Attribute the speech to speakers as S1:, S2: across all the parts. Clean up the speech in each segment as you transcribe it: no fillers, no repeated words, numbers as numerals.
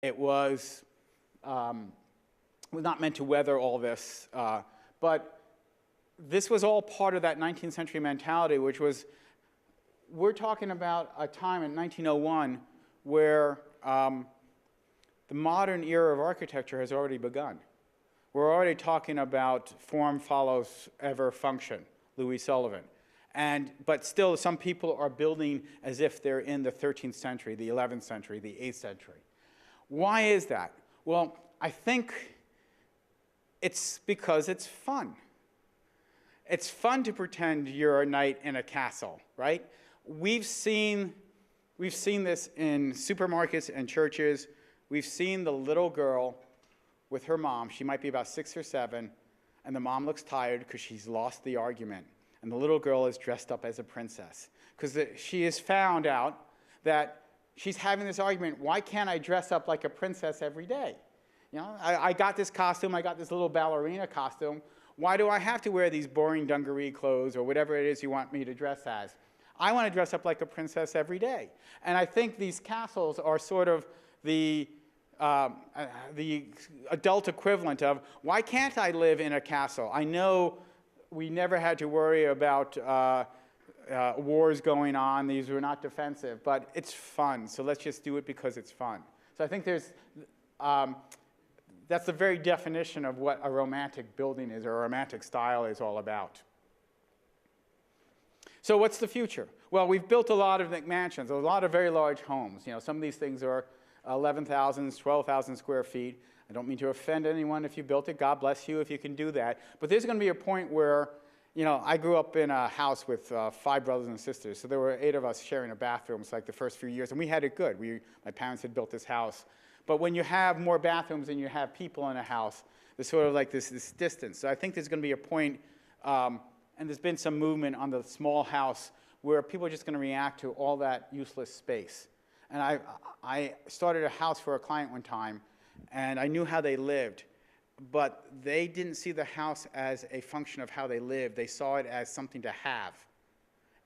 S1: It was not meant to weather all this, but this was all part of that 19th century mentality, which was, we're talking about a time in 1901 where the modern era of architecture has already begun. We're already talking about form follows ever function, Louis Sullivan. But still, some people are building as if they're in the 13th century, the 11th century, the 8th century. Why is that? Well, I think it's because it's fun. It's fun to pretend you're a knight in a castle, right? We've seen this in supermarkets and churches. We've seen the little girl with her mom. She might be about 6 or 7, and the mom looks tired because she's lost the argument. And the little girl is dressed up as a princess because she has found out that she's having this argument, why can't I dress up like a princess every day? You know, I got this costume, I got this little ballerina costume. Why do I have to wear these boring dungaree clothes or whatever it is you want me to dress as? I want to dress up like a princess every day. And I think these castles are sort of the adult equivalent of, why can't I live in a castle? I know we never had to worry about wars going on. These were not defensive, but it's fun. So let's just do it because it's fun. So I think that's the very definition of what a romantic building is or a romantic style is all about. So what's the future? Well, we've built a lot of McMansions, a lot of very large homes. You know, some of these things are 11,000, 12,000 square feet. I don't mean to offend anyone if you built it. God bless you if you can do that. But there's going to be a point where, you know, I grew up in a house with 5 brothers and sisters. So there were 8 of us sharing a bathroom. It's like the first few years. And we had it good. My parents had built this house. But when you have more bathrooms than you have people in a house, there's sort of like this distance. So I think there's going to be a point, and there's been some movement on the small house where people are just going to react to all that useless space. And I started a house for a client one time, and I knew how they lived. But they didn't see the house as a function of how they lived. They saw it as something to have.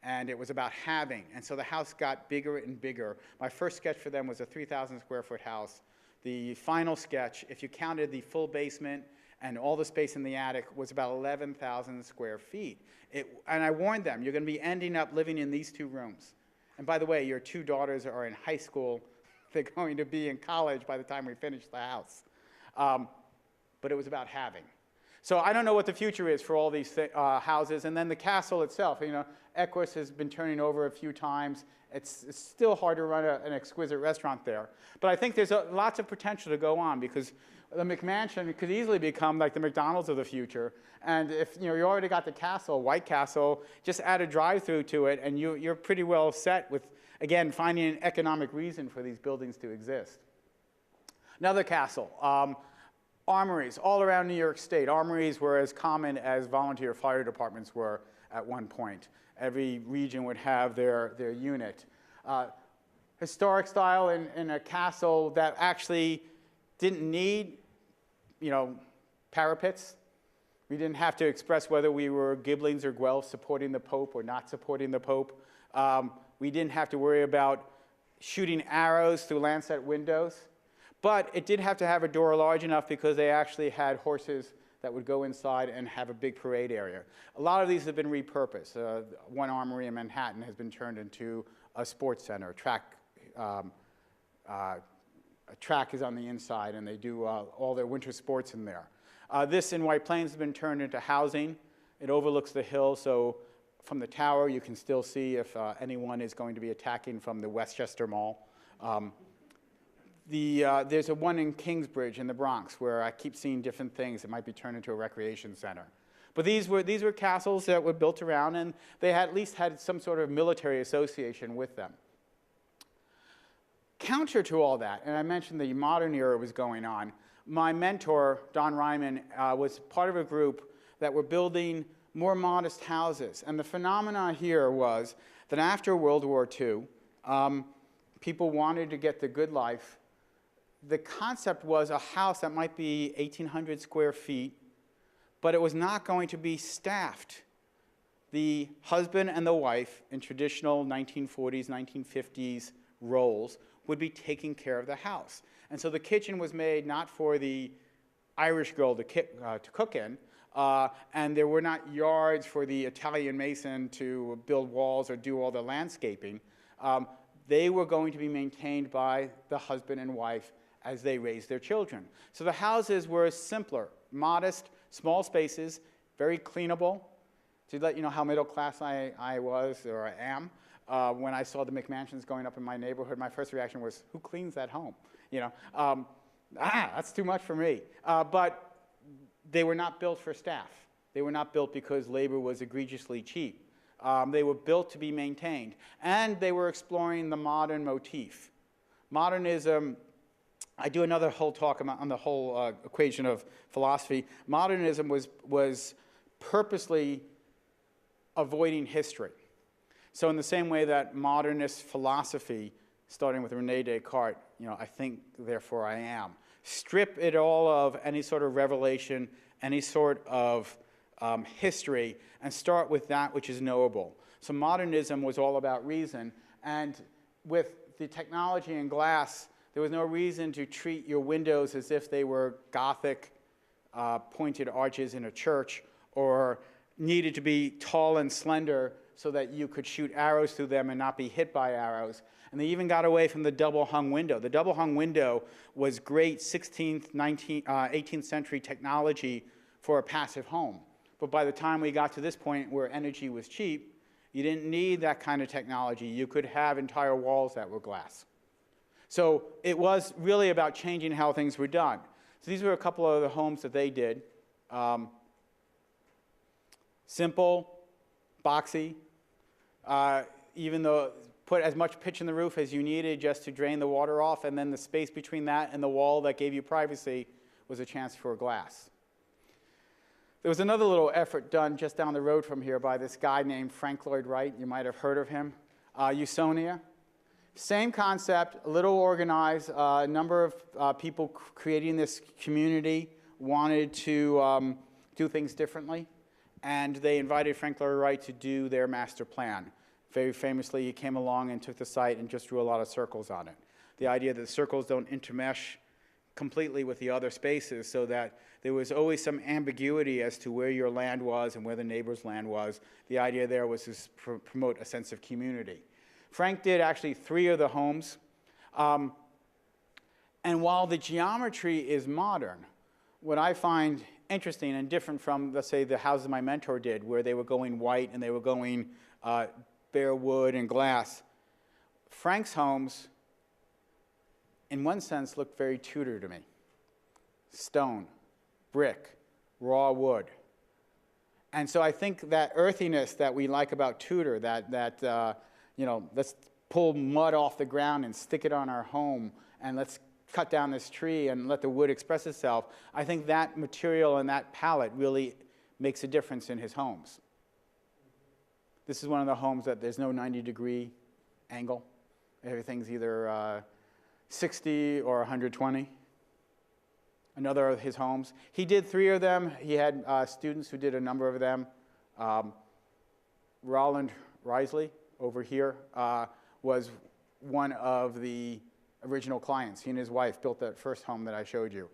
S1: And it was about having. And so the house got bigger and bigger. My first sketch for them was a 3,000 square foot house. The final sketch, if you counted the full basement and all the space in the attic, was about 11,000 square feet. And I warned them, you're going to be ending up living in these 2 rooms. And by the way, your 2 daughters are in high school. They're going to be in college by the time we finish the house. But it was about having. So I don't know what the future is for all these houses. And then the castle itself, you know, Equus has been turning over a few times. It's still hard to run an exquisite restaurant there. But I think there's lots of potential to go on because the McMansion could easily become like the McDonald's of the future. And if you already got the castle, White Castle, just add a drive-through to it, and you're pretty well set with, again, finding an economic reason for these buildings to exist. Another castle. Armorys, all around New York State. Armorys were as common as volunteer fire departments were at one point. Every region would have their unit. Historic style in a castle that actually didn't need, parapets. We didn't have to express whether we were Gibelings or Guelphs supporting the Pope or not supporting the Pope. We didn't have to worry about shooting arrows through lancet windows. But it did have to have a door large enough because they actually had horses that would go inside and have a big parade area. A lot of these have been repurposed. One armory in Manhattan has been turned into a sports center. A track is on the inside, and they do all their winter sports in there. This in White Plains has been turned into housing. It overlooks the hill, so from the tower you can still see if anyone is going to be attacking from the Westchester Mall. There's a one in Kingsbridge in the Bronx where I keep seeing different things that might be turned into a recreation center. But these were castles that were built around, and they at least had some sort of military association with them. Counter to all that, and I mentioned the modern era was going on, my mentor, Don Ryman, was part of a group that were building more modest houses. And the phenomenon here was that after World War II, people wanted to get the good life. The concept was a house that might be 1,800 square feet, but it was not going to be staffed. The husband and the wife, in traditional 1940s, 1950s roles, would be taking care of the house. And so the kitchen was made not for the Irish girl to cook in, and there were not yards for the Italian mason to build walls or do all the landscaping. They were going to be maintained by the husband and wife as they raised their children. So the houses were simpler, modest, small spaces, very cleanable. To let you know how middle class I was, or I am, when I saw the McMansions going up in my neighborhood, my first reaction was, who cleans that home? That's too much for me. But they were not built for staff. They were not built because labor was egregiously cheap. They were built to be maintained. And they were exploring the modern motif. Modernism, I do another whole talk on the whole equation of philosophy. Modernism was purposely avoiding history. So in the same way that modernist philosophy, starting with René Descartes, I think, therefore I am, strip it all of any sort of revelation, any sort of history, and start with that which is knowable. So modernism was all about reason, and with the technology in glass, there was no reason to treat your windows as if they were Gothic pointed arches in a church, or needed to be tall and slender so that you could shoot arrows through them and not be hit by arrows. And they even got away from the double-hung window. The double-hung window was great 16th, 18th century technology for a passive home. But by the time we got to this point where energy was cheap, you didn't need that kind of technology. You could have entire walls that were glass. So it was really about changing how things were done. So these were a couple of the homes that they did. Simple, boxy, even though put as much pitch in the roof as you needed just to drain the water off, and then the space between that and the wall that gave you privacy was a chance for glass. There was another little effort done just down the road from here by this guy named Frank Lloyd Wright. You might have heard of him. Usonia. Same concept, a little organized. A number of people creating this community wanted to do things differently. And they invited Frank Lloyd Wright to do their master plan. Very famously, he came along and took the site and just drew a lot of circles on it. The idea that the circles don't intermesh completely with the other spaces, so that there was always some ambiguity as to where your land was and where the neighbor's land was. The idea there was to promote a sense of community. Frank did actually 3 of the homes. And while the geometry is modern, what I find interesting and different from, let's say, the houses my mentor did, where they were going white and they were going bare wood and glass, Frank's homes, in one sense, looked very Tudor to me. Stone, brick, raw wood. And so I think that earthiness that we like about Tudor, let's pull mud off the ground and stick it on our home, and let's cut down this tree and let the wood express itself, I think that material and that palette really makes a difference in his homes. This is one of the homes that there's no 90-degree angle. Everything's either 60 or 120. Another of his homes. He did 3 of them. He had students who did a number of them. Roland Risley over here was one of the original clients. He and his wife built that first home that I showed you.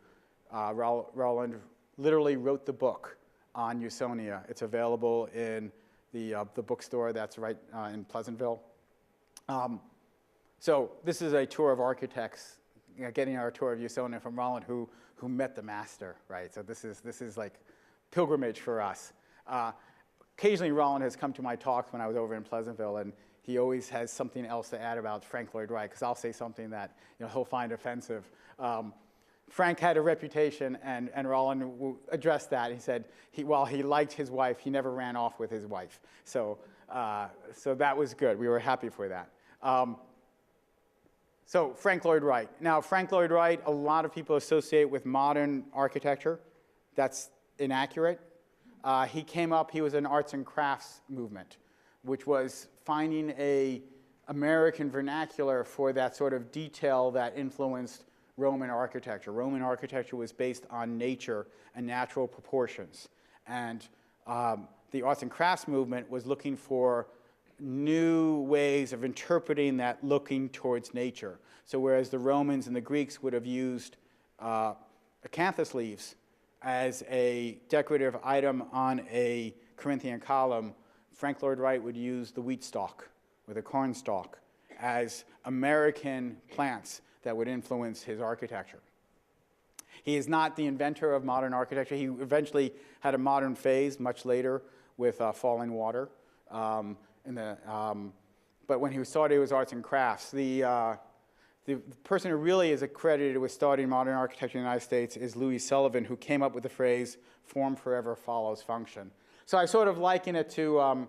S1: Roland literally wrote the book on Usonia. It's available in the bookstore that's right in Pleasantville. So this is a tour of architects, getting our tour of Usonia from Roland, who met the master, right? So this is like pilgrimage for us. Occasionally, Roland has come to my talks when I was over in Pleasantville, and he always has something else to add about Frank Lloyd Wright, because I'll say something that he'll find offensive. Frank had a reputation, and Roland addressed that. He said while he liked his wife, he never ran off with his wife. So that was good. We were happy for that. So Frank Lloyd Wright. Now, Frank Lloyd Wright, a lot of people associate with modern architecture. That's inaccurate. He was an arts and crafts movement, which was finding a American vernacular for that sort of detail that influenced Roman architecture. Roman architecture was based on nature and natural proportions. And the arts and crafts movement was looking for new ways of interpreting that looking towards nature. So whereas the Romans and the Greeks would have used acanthus leaves as a decorative item on a Corinthian column, Frank Lloyd Wright would use the wheat stalk or the corn stalk as American plants that would influence his architecture. He is not the inventor of modern architecture. He eventually had a modern phase much later with Falling Water. But when he started, it was arts and crafts. The person who really is accredited with starting modern architecture in the United States is Louis Sullivan, who came up with the phrase, form forever follows function. So I sort of liken it to,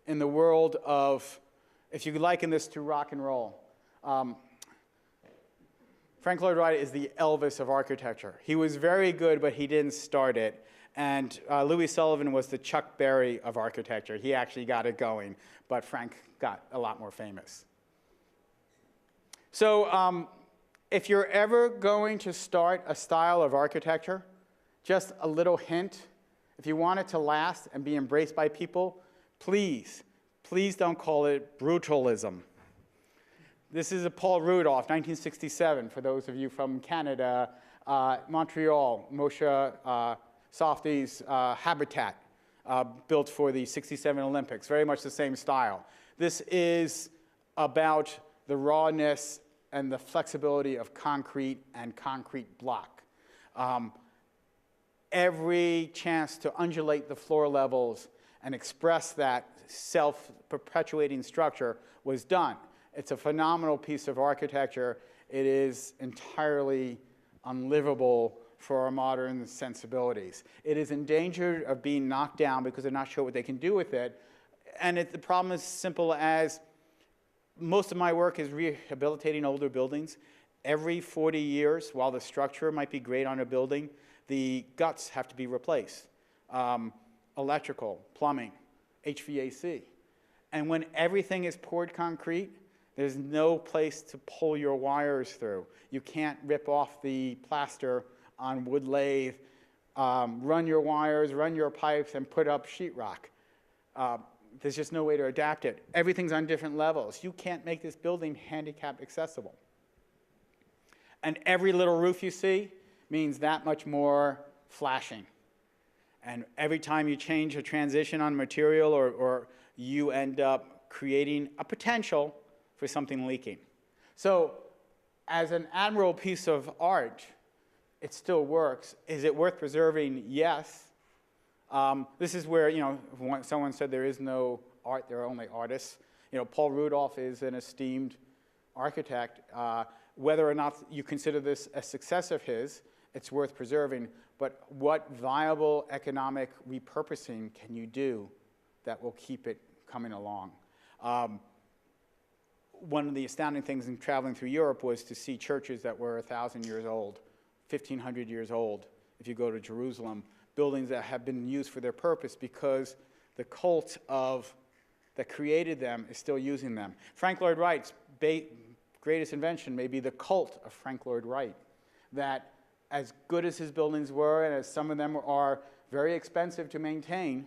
S1: in the world of, if you could liken this to rock and roll. Frank Lloyd Wright is the Elvis of architecture. He was very good, but he didn't start it. And Louis Sullivan was the Chuck Berry of architecture. He actually got it going, but Frank got a lot more famous. So if you're ever going to start a style of architecture, just a little hint, if you want it to last and be embraced by people, please don't call it brutalism. This is a Paul Rudolph, 1967, for those of you from Canada, Montreal, Moshe Safdie's habitat, built for the '67 Olympics, very much the same style. This is about the rawness and the flexibility of concrete and concrete block. Every chance to undulate the floor levels and express that self-perpetuating structure was done. It's a phenomenal piece of architecture. It is entirely unlivable for our modern sensibilities. It is in danger of being knocked down because they're not sure what they can do with it. And the problem is simple as most of my work is rehabilitating older buildings. Every 40 years, while the structure might be great on a building, the guts have to be replaced. Electrical, plumbing, HVAC. And when everything is poured concrete, there's no place to pull your wires through. You can't rip off the plaster on wood lathe, run your wires, run your pipes, and put up sheetrock. There's just no way to adapt it. Everything's on different levels. You can't make this building handicap accessible. And every little roof you see means that much more flashing. And every time you change a transition on material or you end up creating a potential for something leaking. So as an admirable piece of art, it still works. Is it worth preserving? Yes. This is where, someone said there is no art, there are only artists. Paul Rudolph is an esteemed architect. Whether or not you consider this a success of his, it's worth preserving. But what viable economic repurposing can you do that will keep it coming along? One of the astounding things in traveling through Europe was to see churches that were 1,000 years old, 1,500 years old. If you go to Jerusalem, buildings that have been used for their purpose because the cult that created them is still using them. Frank Lloyd Wright's greatest invention may be the cult of Frank Lloyd Wright, that as good as his buildings were, and as some of them are very expensive to maintain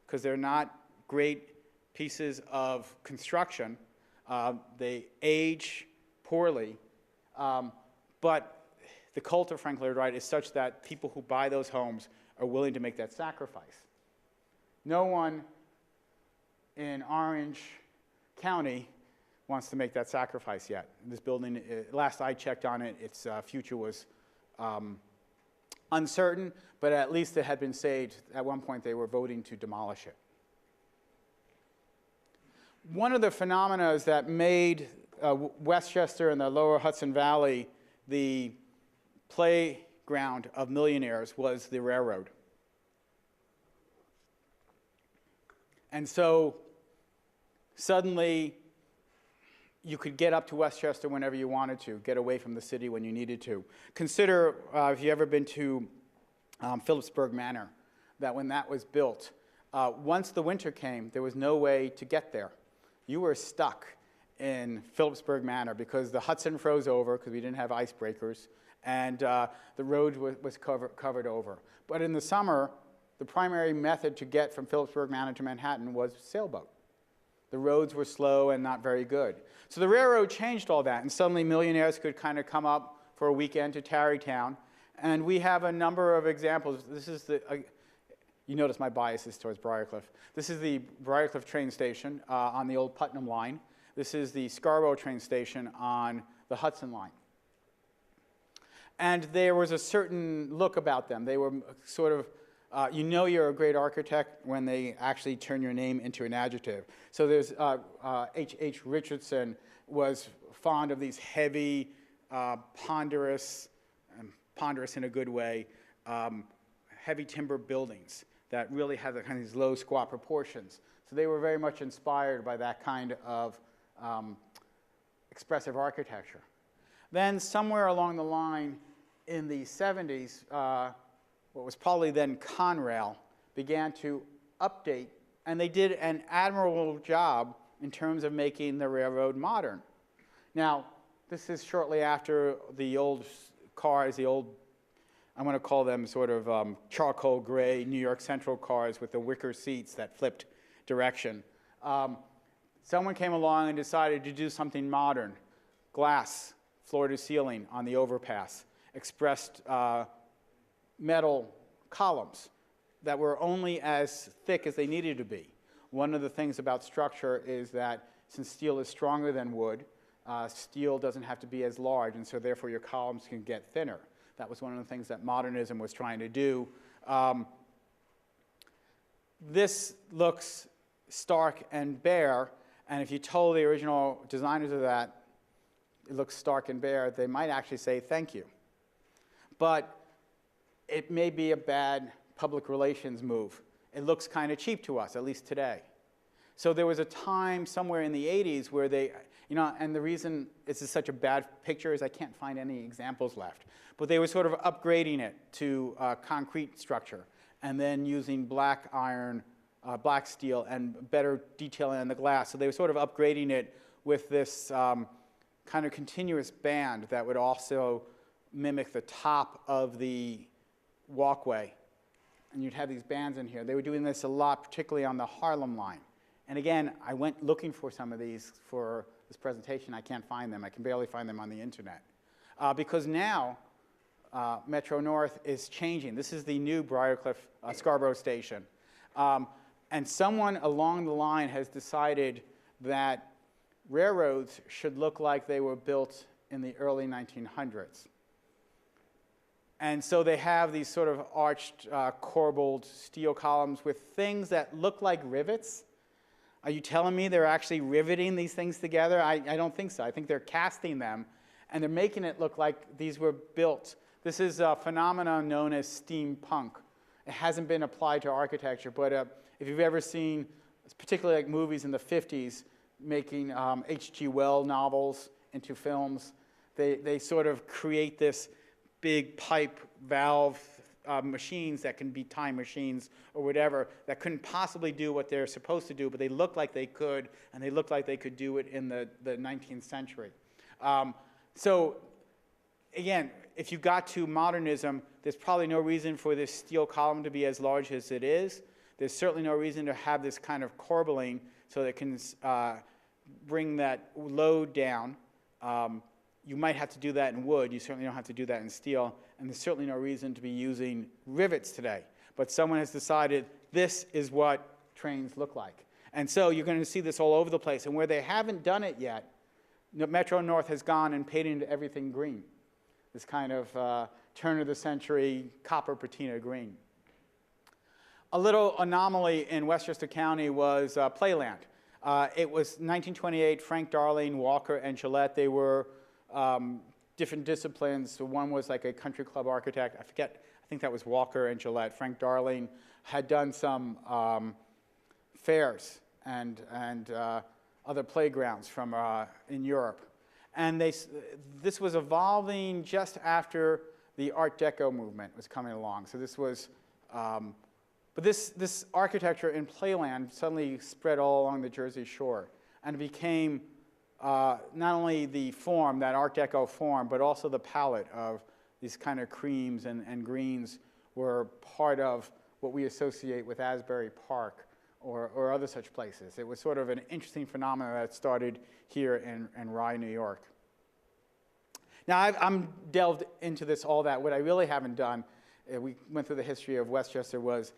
S1: because they're not great pieces of construction, they age poorly, but the cult of Frank Lloyd Wright is such that people who buy those homes are willing to make that sacrifice. No one in Orange County wants to make that sacrifice yet. This building, last I checked on it, its future was uncertain, but at least it had been saved. At one point, they were voting to demolish it. One of the phenomena that made Westchester and the lower Hudson Valley the playground of millionaires was the railroad. And so suddenly you could get up to Westchester whenever you wanted to, get away from the city when you needed to. Consider, if you've ever been to Phillipsburg Manor, that when that was built, once the winter came, there was no way to get there. You were stuck in Phillipsburg Manor because the Hudson froze over because we didn't have icebreakers, and the road was covered over. But in the summer, the primary method to get from Phillipsburg Manor to Manhattan was sailboat. The roads were slow and not very good. So the railroad changed all that, and suddenly millionaires could kind of come up for a weekend to Tarrytown. And we have a number of examples. This is you notice my bias is towards Briarcliff. This is the Briarcliff train station on the old Putnam line. This is the Scarborough train station on the Hudson line. And there was a certain look about them. They were sort of, you know you're a great architect when they actually turn your name into an adjective. So there's H.H. Richardson was fond of these heavy, ponderous in a good way, heavy timber buildings that really have the kind of these low, squat proportions. So they were very much inspired by that kind of expressive architecture. Then somewhere along the line in the 70s, what was probably then Conrail began to update, and they did an admirable job in terms of making the railroad modern. Now, this is shortly after the old cars, the old, I want to call them sort of charcoal gray New York Central cars with the wicker seats that flipped direction. Someone came along and decided to do something modern. Glass, floor to ceiling on the overpass, expressed metal columns that were only as thick as they needed to be. One of the things about structure is that since steel is stronger than wood, steel doesn't have to be as large, and so therefore your columns can get thinner. That was one of the things that modernism was trying to do. This looks stark and bare, and if you told the original designers of that, it looks stark and bare, they might actually say thank you. But it may be a bad public relations move. It looks kind of cheap to us, at least today. So there was a time somewhere in the 80s where they, you know, and the reason this is such a bad picture is I can't find any examples left. But they were sort of upgrading it to concrete structure and then using black iron, black steel, and better detailing on the glass. So they were sort of upgrading it with this kind of continuous band that would also mimic the top of the walkway. And you'd have these bands in here. They were doing this a lot, particularly on the Harlem line. And again, I went looking for some of these for this presentation. I can't find them. I can barely find them on the internet. Because now, Metro North is changing. This is the new Briarcliff Scarborough station. And someone along the line has decided that railroads should look like they were built in the early 1900s. And so they have these sort of arched, corbelled steel columns with things that look like rivets. Are you telling me they're actually riveting these things together? I don't think so. I think they're casting them, and they're making it look like these were built. This is a phenomenon known as steampunk. It hasn't been applied to architecture, but if you've ever seen, particularly like movies in the 50s, making H.G. Wells novels into films, they sort of create this big pipe valve machines that can be time machines or whatever that couldn't possibly do what they're supposed to do, but they look like they could, and they look like they could do it in the 19th century. So again, if you got to modernism, there's probably no reason for this steel column to be as large as it is. There's certainly no reason to have this kind of corbelling so that it can bring that load down. You might have to do that in wood. You certainly don't have to do that in steel. And there's certainly no reason to be using rivets today. But someone has decided this is what trains look like. And so you're going to see this all over the place. And where they haven't done it yet, Metro North has gone and painted everything green. This kind of turn-of-the-century copper patina green. A little anomaly in Westchester County was Playland. It was 1928, Frank Darling, Walker, and Gillette. They were different disciplines. So one was like a country club architect. I forget, I think that was Walker and Gillette. Frank Darling had done some fairs and other playgrounds from in Europe. And this was evolving just after the Art Deco movement was coming along. So this was, but this architecture in Playland suddenly spread all along the Jersey Shore. And it became not only the form, that Art Deco form, but also the palette of these kind of creams and greens were part of what we associate with Asbury Park, or other such places. It was sort of an interesting phenomenon that started here in Rye, New York. Now, I'm delved into this, all that. What I really haven't done, we went through the history of Westchester, was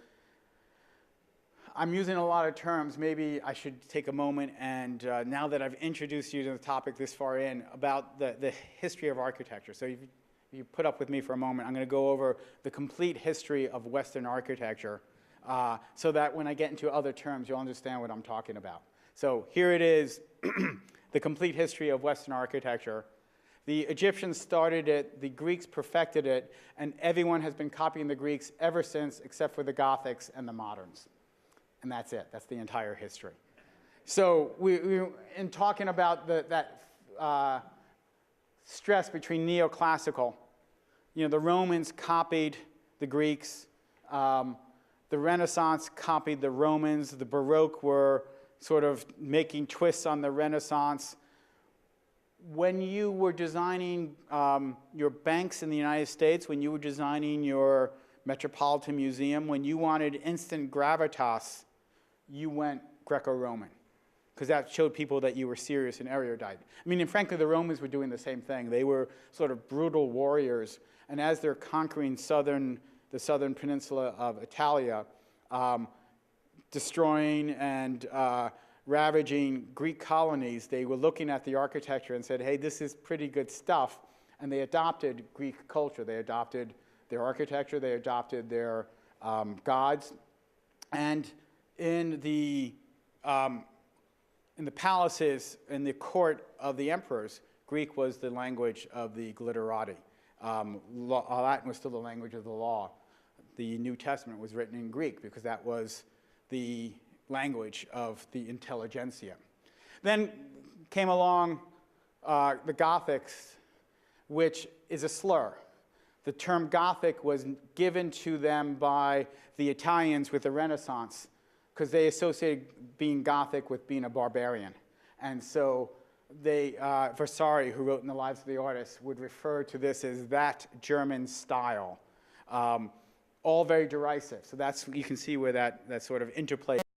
S1: I'm using a lot of terms. Maybe I should take a moment and, now that I've introduced you to the topic this far in, about the history of architecture. So if you put up with me for a moment, I'm going to go over the complete history of Western architecture so that when I get into other terms, you'll understand what I'm talking about. So here it is, the complete history of Western architecture. The Egyptians started it, the Greeks perfected it, and everyone has been copying the Greeks ever since, except for the Gothics and the moderns. And that's it. That's the entire history. So in talking about that stress between neoclassical, the Romans copied the Greeks. The Renaissance copied the Romans. The Baroque were sort of making twists on the Renaissance. When you were designing your banks in the United States, when you were designing your Metropolitan Museum, when you wanted instant gravitas, you went Greco-Roman, because that showed people that you were serious and erudite. I mean, and frankly, the Romans were doing the same thing. They were sort of brutal warriors, and as they're conquering the southern peninsula of Italia, destroying and ravaging Greek colonies, they were looking at the architecture and said, hey, this is pretty good stuff, and they adopted Greek culture. They adopted their architecture, they adopted their gods, and in the palaces, in the court of the emperors, Greek was the language of the glitterati. Latin was still the language of the law. The New Testament was written in Greek because that was the language of the intelligentsia. Then came along the Gothics, which is a slur. The term Gothic was given to them by the Italians with the Renaissance, because they associated being Gothic with being a barbarian. And so Vasari, who wrote in the Lives of the Artists, would refer to this as that German style. All very derisive. So you can see where that sort of interplay